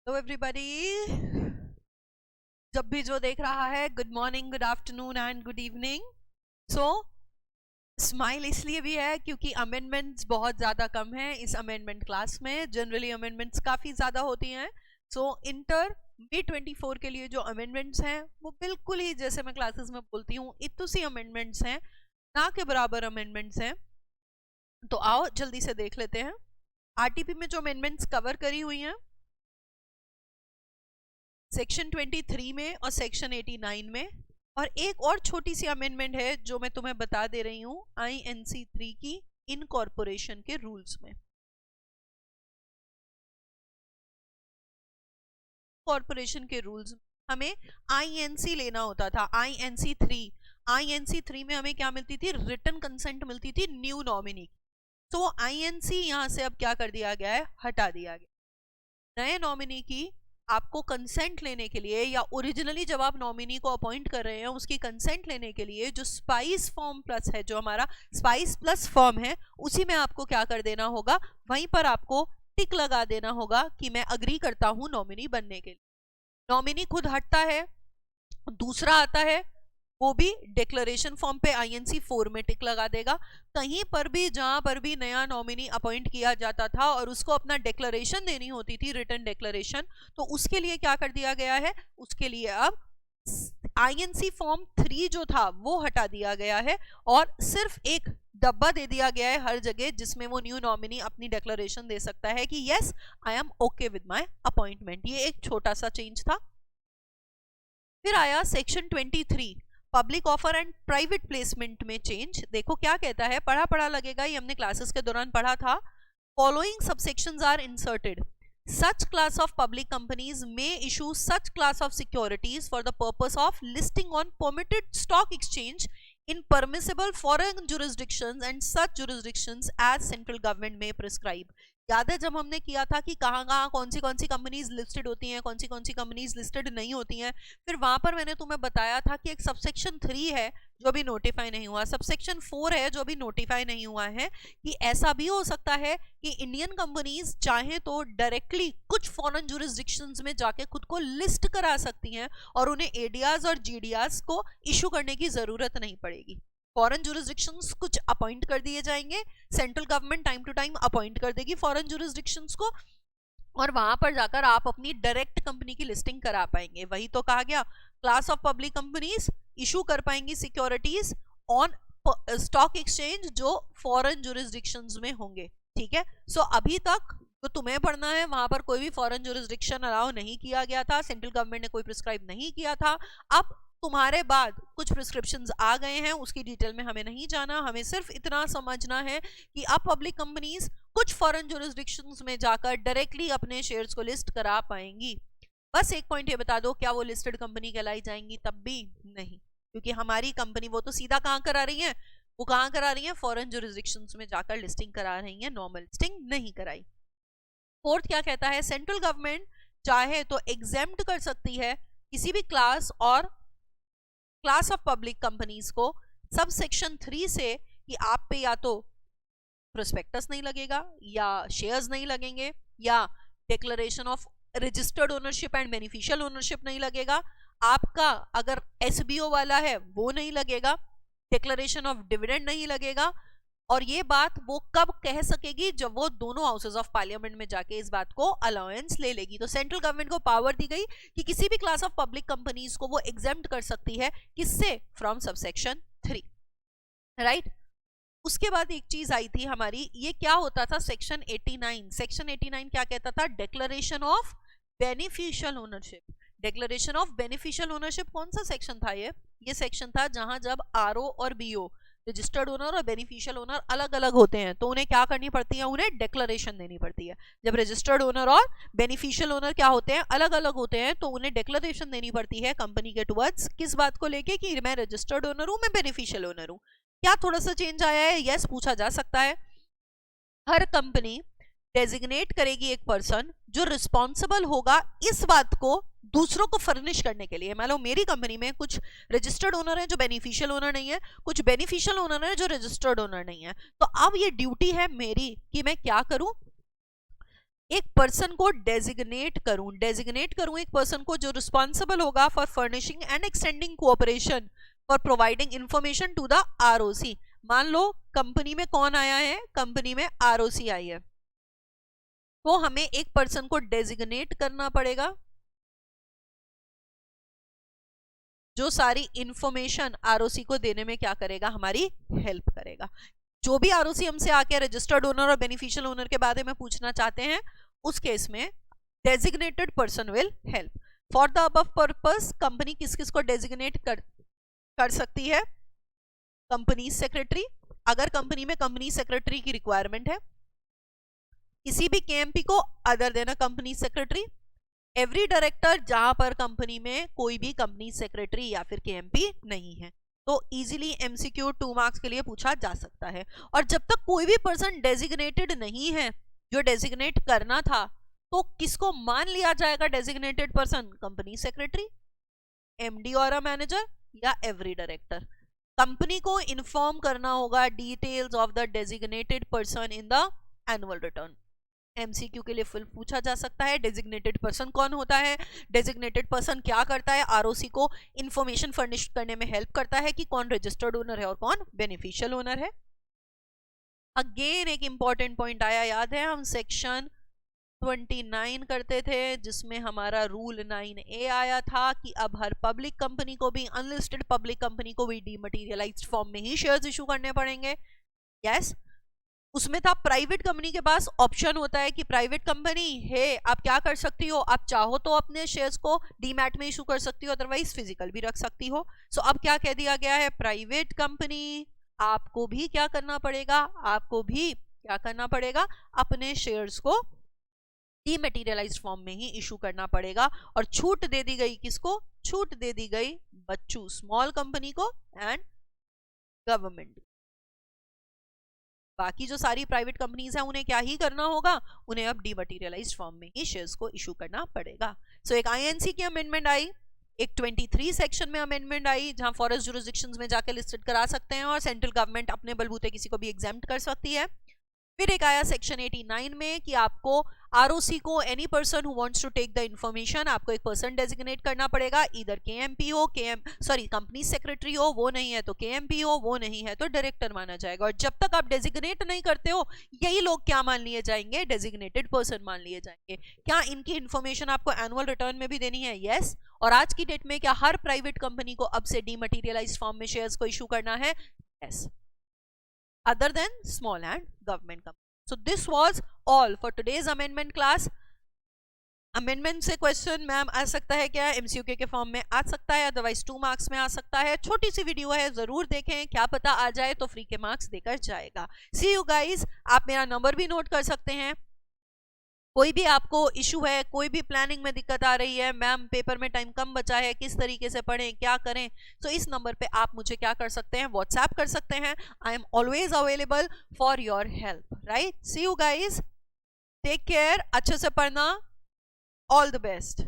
Hello everybody. जब भी जो देख रहा है, good morning, good afternoon and good evening. So smile इसलिए भी है क्योंकि अमेंडमेंट्स बहुत ज़्यादा कम हैं इस अमेंडमेंट क्लास में। जनरली अमेंडमेंट्स काफ़ी ज़्यादा होती हैं। सो इंटर May 24 के लिए जो अमेंडमेंट्स हैं वो बिल्कुल ही जैसे मैं क्लासेस में बोलती हूँ इतनी सी अमेंडमेंट्स हैं, ना के बराबर अमेंडमेंट्स हैं। तो आओ जल्दी से देख लेते हैं आरटीपी में जो अमेंडमेंट्स कवर करी हुई हैं सेक्शन 23 में और सेक्शन 89 में। और एक और छोटी सी अमेंडमेंट है जो मैं तुम्हें बता दे रही हूं INC 3 की इनकॉर्पोरेशन के रूल्स में। कॉर्पोरेशन के रूल्स हमें INC लेना होता था, INC 3। INC 3 में हमें क्या मिलती थी? रिटन कंसेंट मिलती थी न्यू नॉमिनी। तो INC यहां से अब क्या कर दिया गया है? हटा दिया गया। नए नॉमिनी की आपको कंसेंट लेने के लिए, या ओरिजिनली जब आप नॉमिनी को अपॉइंट कर रहे हैं उसकी कंसेंट लेने के लिए जो स्पाइस फॉर्म प्लस है, जो हमारा स्पाइस प्लस फॉर्म है, उसी में आपको क्या कर देना होगा? वहीं पर आपको टिक लगा देना होगा कि मैं अग्री करता हूं नॉमिनी बनने के लिए। नॉमिनी खुद हटता है, दूसरा आता है, वो भी डिक्लेरेशन फॉर्म पे INC 4 में टिक लगा देगा। कहीं पर भी जहां पर भी नया नॉमिनी अपॉइंट किया जाता था और उसको अपना डिक्लेरेशन देनी होती थी, रिटन डिक्लेरेशन, तो उसके लिए क्या कर दिया गया है? उसके लिए अब INC फॉर्म 3 जो था वो हटा दिया गया है और सिर्फ एक डब्बा दे दिया गया है हर जगह जिसमें वो न्यू नॉमिनी अपनी डिक्लेरेशन दे सकता है कि yes I am okay with my appointment. ये एक छोटा सा चेंज था। फिर आया section 23 public offer and private placement में चेंज। देखो क्या कहता है, पढ़ा पढ़ा लगेगा, ये हमने क्लासेस के दौरान पढ़ा था। Following subsections are inserted. Such class of public companies may issue such class of securities for the purpose of listing on permitted stock exchange in permissible foreign jurisdictions and such jurisdictions as central government may prescribe। याद है जब हमने किया था कि कहाँ कहाँ कौन सी कंपनीज लिस्टेड होती हैं, कौन सी कंपनीज लिस्टेड नहीं होती हैं। फिर वहां पर मैंने तुम्हें बताया था कि एक सबसेक्शन 3 है जो अभी नोटिफाई नहीं हुआ, सबसेक्शन 4 है जो अभी नोटिफाई नहीं हुआ है, कि ऐसा भी हो सकता है कि इंडियन कंपनीज चाहे तो डायरेक्टली कुछ फॉरेन जुरिस्डिक्शंस में जाके खुद को लिस्ट करा सकती हैं और उन्हें एडीआस और जीडीआस को इशू करने की जरूरत नहीं पड़ेगी। फॉरेन जुरिस्डिक्शंस कुछ अपॉइंट कर दिए जाएंगे, central government time to time appoint कर देगी फॉरेन जुरिस्डिक्शंस को, और वहां पर जाकर आप अपनी डायरेक्ट कंपनी की लिस्टिंग करा पाएंगे। वही तो कहा गया, class of public companies issue कर पाएंगी सिक्योरिटीज ऑन स्टॉक एक्सचेंज जो फॉरेन जुरिस्डिक्शंस में होंगे। ठीक है। सो अभी तक तो तुम्हें पढ़ना है वहां पर कोई भी फॉरेन जुरिस्डिक्शन अलाउ नहीं किया गया था, सेंट्रल गवर्नमेंट ने कोई प्रिस्क्राइब नहीं किया था। अब तुम्हारे बाद कुछ प्रिस्क्रिप्शंस आ गए हैं, उसकी डिटेल में हमें नहीं जाना, हमें सिर्फ इतना समझना है कि अब पब्लिक कंपनीज कुछ फॉरेन जुरिस्डिक्शंस में जाकर डायरेक्टली अपने शेयर्स को लिस्ट करा पाएंगी। बस एक पॉइंट ये बता दो, क्या वो लिस्टेड कंपनी कहलाई जाएंगी? तब भी नहीं, क्योंकि हमारी कंपनी वो तो सीधा कहाँ करा रही है? वो कहाँ करा रही है? फॉरेन जुरिस्डिक्शंस में जाकर लिस्टिंग करा रही है, नॉर्मल लिस्टिंग नहीं कराई। फोर्थ क्या कहता है? सेंट्रल गवर्नमेंट चाहे तो एग्जेम्प्ट कर सकती है किसी भी क्लास ऑफ पब्लिक कंपनीज को सब सेक्शन 3 से, कि आप पे या तो प्रोस्पेक्टस नहीं लगेगा, या शेयर्स नहीं लगेंगे, या declaration of registered ownership and beneficial ownership नहीं लगेगा, आपका अगर SBO वाला है वो नहीं लगेगा, डिक्लेरेशन ऑफ डिविडेंड नहीं लगेगा। और ये बात वो कब कह सकेगी? जब वो दोनों हाउसेस ऑफ पार्लियामेंट में जाके इस बात को अलाउंस ले लेगी। तो सेंट्रल गवर्नमेंट को पावर दी गई कि किसी भी क्लास ऑफ पब्लिक कंपनीज को वो एग्जेम्प्ट कर सकती है, किससे? From subsection 3, right. उसके बाद एक चीज आई थी हमारी, ये क्या होता था? सेक्शन 89। सेक्शन 89 क्या कहता था? Declaration of beneficial ownership. Declaration of beneficial ownership कौन सा सेक्शन था? ये सेक्शन था जहां जब RO और BO, रजिस्टर्ड ओनर और बेनिफिशियल ओनर, अलग अलग होते हैं तो उन्हें क्या करनी पड़ती है? उन्हें डिक्लेरेशन देनी पड़ती है। जब रजिस्टर्ड ओनर और बेनिफिशियल ओनर क्या होते हैं? अलग अलग होते हैं, तो उन्हें डिक्लेरेशन देनी पड़ती है कंपनी के टुवर्ड्स, किस बात को लेके? कि मैं रजिस्टर्ड ओनर हूं, मैं बेनिफिशियल ओनर हूं। क्या थोड़ा सा चेंज आया है? यस, पूछा जा सकता है। हर कंपनी डेजिग्नेट करेगी एक पर्सन जो रिस्पॉन्सिबल होगा इस बात को दूसरों को फर्निश करने के लिए। मान लो मेरी कंपनी में कुछ रजिस्टर्ड ओनर है जो बेनिफिशियल ओनर नहीं है, कुछ बेनिफिशियल ओनर है जो रजिस्टर्ड ओनर नहीं है, तो अब ये ड्यूटी है मेरी कि मैं क्या करूं? एक पर्सन को डेजिग्नेट करूं एक पर्सन को जो रिस्पॉन्सिबल होगा for furnishing and extending cooperation for providing information to the ROC. मान लो कंपनी में कौन आया है, कंपनी में आरओसी आई है, तो हमें एक पर्सन को डेजिग्नेट करना पड़ेगा जो सारी इंफॉर्मेशन आरओसी को देने में क्या करेगा, हमारी हेल्प करेगा। जो भी आरओसी हमसे आके रजिस्टर्ड ओनर और बेनिफिशियल ओनर के बारे में पूछना चाहते हैं, उस केस में designated person will help. For the above purpose company किस किस को डेजिग्नेट कर सकती है, कंपनी सेक्रेटरी, अगर कंपनी में कंपनी सेक्रेटरी की रिक्वायरमेंट है, किसी भी केएमपी को other than company secretary, every director जहां पर कंपनी में कोई भी कंपनी सेक्रेटरी या फिर केएमपी नहीं है। तो इजीली एमसीक्यू 2 मार्क्स के लिए पूछा जा सकता है। और जब तक कोई भी पर्सन डेजिग्नेटेड नहीं है जो डेजिग्नेट करना था, तो किसको मान लिया जाएगा designated person, company secretary, MD और अ मैनेजर या एवरी डायरेक्टर। कंपनी को इन्फॉर्म करना होगा details of the designated person in the annual return. MCQ के लिए फुल पूछा जा सकता है। डेजिग्नेटेड पर्सन कौन होता है, डेजिग्नेटेड पर्सन क्या करता है, आरओसी को इंफॉर्मेशन फर्निश करने में हेल्प करता है कि कौन रजिस्टर्ड ओनर है और कौन बेनिफिशियल ओनर है। अगेन एक इंपॉर्टेंट पॉइंट आया, याद है हम सेक्शन 29 करते थे जिसमें हमारा रूल 9A आया था कि अब हर पब्लिक कंपनी को भी, अनलिस्टेड पब्लिक कंपनी को भी डीमटेरियलाइज्ड फॉर्म में ही शेयर्स इशू करने पड़ेंगे। यस, उसमें था प्राइवेट कंपनी के पास ऑप्शन होता है कि प्राइवेट कंपनी है आप क्या कर सकती हो, आप चाहो तो अपने शेयर्स को डीमैट में इशू कर सकती हो, अदरवाइज फिजिकल भी रख सकती हो। सो अब क्या कह दिया गया है, प्राइवेट कंपनी आपको भी क्या करना पड़ेगा, आपको भी क्या करना पड़ेगा, अपने शेयर्स को डीमटेरियलाइज्ड फॉर्म में ही इशू करना पड़ेगा। और छूट दे दी गई किसको, छूट दे दी गई बच्चों स्मॉल कंपनी को एंड गवर्नमेंट। बाकी जो सारी प्राइवेट कंपनीज हैं उन्हें क्या ही करना होगा, उन्हें अब डीमटेरियलाइज्ड फॉर्म में ही शेयर्स को इशू करना पड़ेगा। सो एक आईएनसी की अमेंडमेंट आई, एक 23 सेक्शन में अमेंडमेंट आई जहां फॉरेस्ट जुरिसडिक्शंस में जाकर लिस्टेड करा सकते हैं और सेंट्रल गवर्नमेंट अपने बलबूते किसी को भी एग्जेम्प्ट कर सकती है। फिर एक आया सेक्शन 89 में कि आपको आरओसी को any person who wants to take the information, आपको एक पर्सन डेजिग्नेट करना पड़ेगा, इधर केएमपी हो, कंपनी सेक्रेटरी हो, वो नहीं है तो केएमपी हो, वो नहीं है तो डायरेक्टर माना जाएगा। और जब तक आप डेजिग्नेट नहीं करते हो, यही लोग क्या मान लिए जाएंगे, डेजिग्नेटेड पर्सन मान लिए जाएंगे। क्या इनकी इंफॉर्मेशन आपको एनुअल रिटर्न में भी देनी है? यस। और आज की डेट में क्या हर प्राइवेट कंपनी को अब से डीमटेरियलाइज्ड फॉर्म में शेयर्स को इशू करना है? Yes, other than small and government company. So this was all for today's amendment class. Amendment से क्वेश्चन मैम आ सकता है क्या, एमसीक्यू के फॉर्म में आ सकता है, अदरवाइज 2 मार्क्स में आ सकता है। छोटी सी वीडियो है, जरूर देखें, क्या पता आ जाए तो फ्री के मार्क्स देकर जाएगा। सी यू गाइज। आप मेरा नंबर भी नोट कर सकते हैं, कोई भी आपको इशू है, कोई भी प्लानिंग में दिक्कत आ रही है, मैम पेपर में टाइम कम बचा है, किस तरीके से पढ़ें, क्या करें, तो इस नंबर पे आप मुझे क्या कर सकते हैं, व्हाट्सएप कर सकते हैं। I am always available for your help, right. See you guys, take care, अच्छे से पढ़ना, ऑल द बेस्ट।